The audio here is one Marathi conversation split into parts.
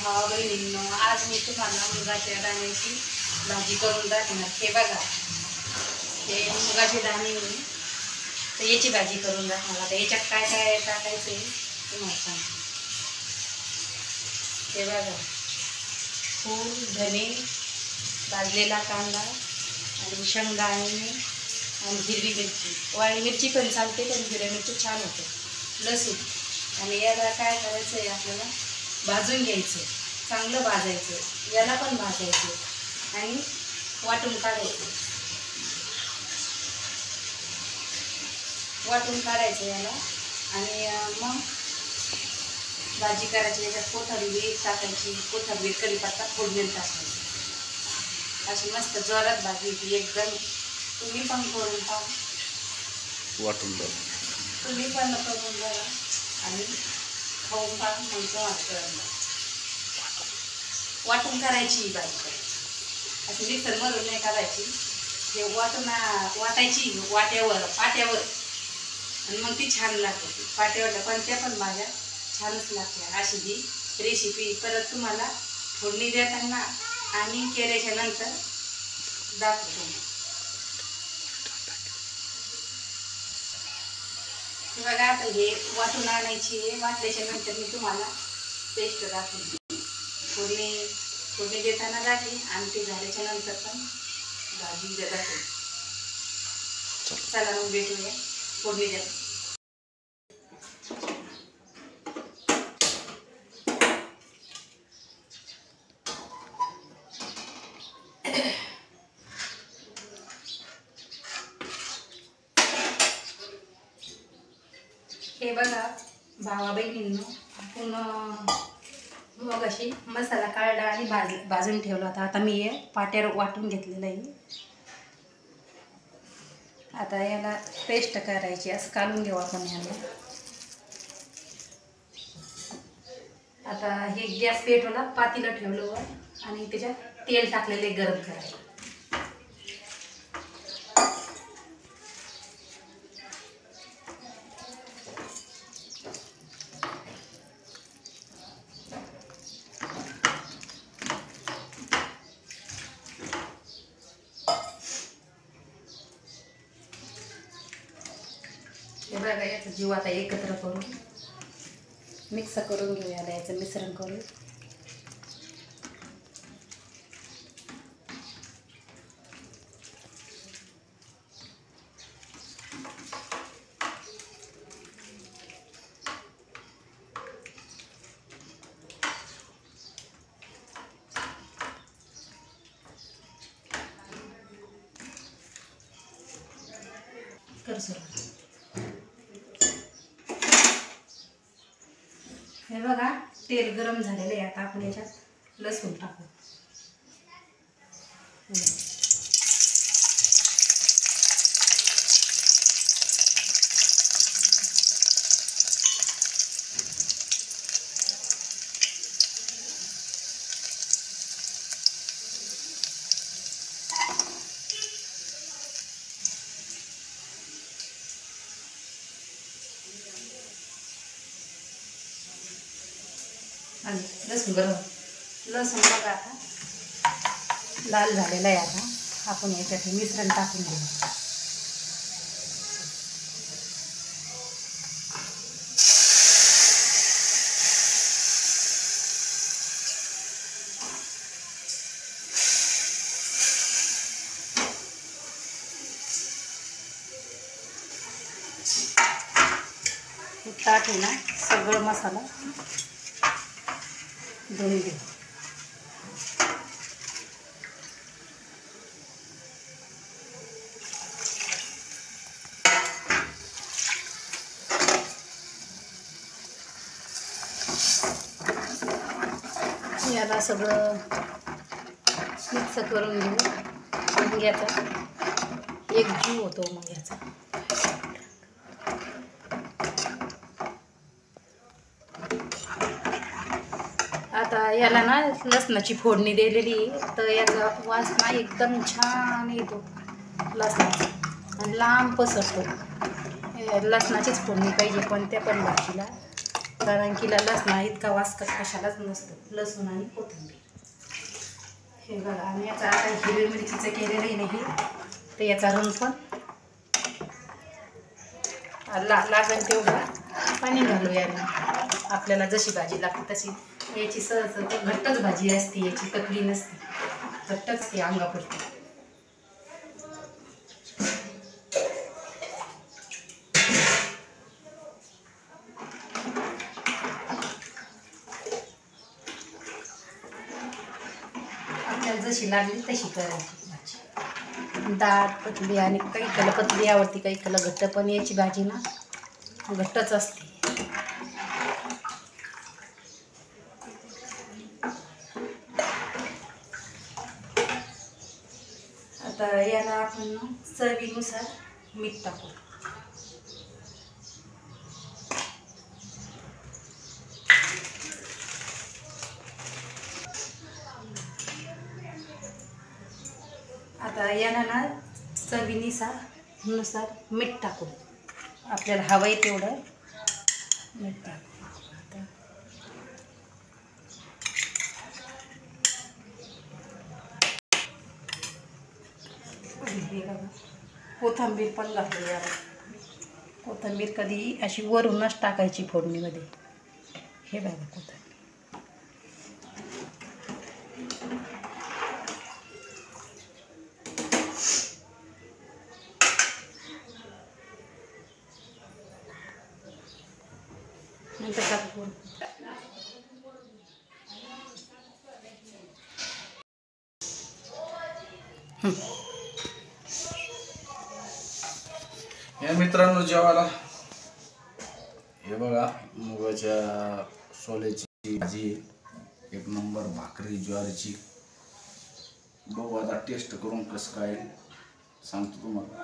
भावा बहिणींनो, आज मी तुम्हाला मुगाच्या दाण्याची भाजी करून दाखवणार. हे बघा, हे मुगाचे दाणे तर याची भाजी करून दाखवणार. आता याच्यात काय काय टाकायचं आहे तुम्हाला सांगते. हे बघा, फूल, धने, भाजलेला कांदा आणि शेंगदाणे आणि हिरवी मिरची. वाळी मिरची पण चालते, पण हिरवी मिरची छान होते. लसूण आणि याला काय करायचं आहे, आपल्याला भाजून घ्यायचं, चांगलं भाजायचं. याला पण भाजायचं आणि वाटून काढायचं. वाटून काढायचं याला आणि मग भाजी करायची. याच्यात कोथिंबीर टाकायची, कोथिंबीर, कढीपत्ता फोडणीला टाकायची. अशी मस्त जोरात भाजी ती एकदम. तुम्ही पण करून पहा, वाटून द्या. तुम्ही पण करून बघा आणि खाऊन पहा. म्हणजे वाटून करायची ही भाजी. अशी मिक्सरमधून नाही करायची. हे वाटायची पाट्यावर आणि मग ती छान लागते. पाट्यावर कोणत्या पण भाज्या छानच लागते. अशी ही रेसिपी परत तुम्हाला फोडणी देताना आणि केल्याच्या नंतर दाखवतो. बघा, आता हे वाटून आणायची आहे. वाटल्याच्या नंतर मी तुम्हाला पेस्ट दाखवते. फोडणी देताना दाखवी आणि ते झाल्याच्या नंतर पण भाजी दाखवते. चला मग भेटूया फोडणी द्या. हे बघा भावा बहिणींनो, आपण मग अशी मसाला काढला आणि भाजून ठेवला होता. आता मी हे पाट्यावर वाटून घेतलेलं आहे. आता याला पेस्ट करायची. असं काढून घेऊ आपण याला. आता हे गॅस पेटवला, पातीला ठेवलं वर आणि त्याच्यात तेल टाकलेले गरम करायचं. हे बघा, याचं जीव आता एकत्र करून मिक्स करून घेऊया. याचं मिश्रण करून कर सुरू. हे बघा, तेल गरम झालेलं आहे. आता आपण याच्यात लसूण टाकू. आणि लसूण लसूण बघा आता लाल झालेला आहे. आता आपण याच्यात मिश्रण टाकून घेऊ. टाकू ना सगळं मसाला धुवून घेऊ. याला सगळं मिक्स करून घेऊ. मग याचा एक जीव होतो. मग याचा आता याला ना लसणाची फोडणी दिलेली आहे, तर याचा वास ना एकदम छान येतो लसणाचा आणि लांब पसरतो. लसणाचीच फोडणी पाहिजे कोणत्या पण भाजीला. कारण की लसणा इतका वास कशालाच नसतं, लसूण आणि कोथिंबीर. हे बघा, आणि याचा आता हिरवी मिरचीचं केलेलं आहे नाही तर याचा रंग पण लागेल तेवढं पाणी घालूया. आपल्याला जशी भाजी लागते तशी. याची सहज घट्टच भाजी असते, याची तकली नसते, घट्टच ती अंगापुरती. आपल्याला जशी लागली तशी करायची भाजी. डाळ पतली आणि काही कला पतली आवडती, काही कला घट्ट, पण याची भाजी ना घट्टच असते. आता याला आपण चवीनुसार मीठ टाकू. आता याला ना चवीनुसार मीठ टाकू. आपल्याला हवं आहे तेवढं मीठ टाकू. आता हे बघा, कोथिंबीर पण घातली याला. कोथिंबीर कधी अशी वरूनच टाकायची फोडणीमध्ये. हे बघा कोथिंबीर. नंतर टाकू. या मित्रांनो जेवायला हे बघा, मुगाच्या सोल्याची भाजी, एक नंबर भाकरी ज्वारीची. बघू आता टेस्ट करून कसं काय सांगतो तुम्हाला.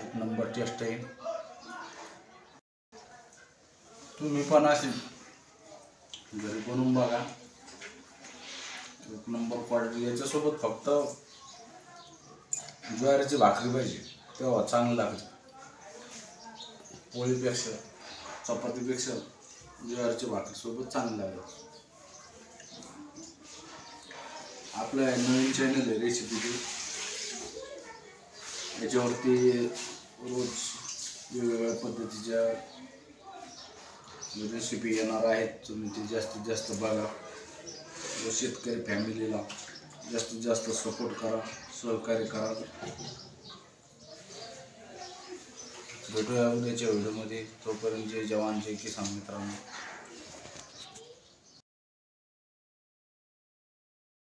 एक नंबर टेस्ट आहे. तुम्ही पण असे घरी बनवून बघा, एक नंबर क्वालिटी. याच्यासोबत फक्त ज्वारीची भाकरी पाहिजे, तेव्हा चांगलं लागतं. पोळीपेक्षा, चपातीपेक्षा ज्वारीची भाकरीसोबत चांगलं लागतं. आपलं नवीन चॅनल आहे रेसिपीची, याच्यावरती रोज वेगवेगळ्या पद्धतीच्या रेसिपी येणार आहेत. तुम्ही ते जास्तीत जास्त बघा व शेतकरी फॅमिलीला जास्तीत जास्त सपोर्ट करा, सहकार्य करा. भेटूया उद्याच्या व्हिडिओमध्ये. तोपर्यंत जय जवान जय किसान मित्रांनो.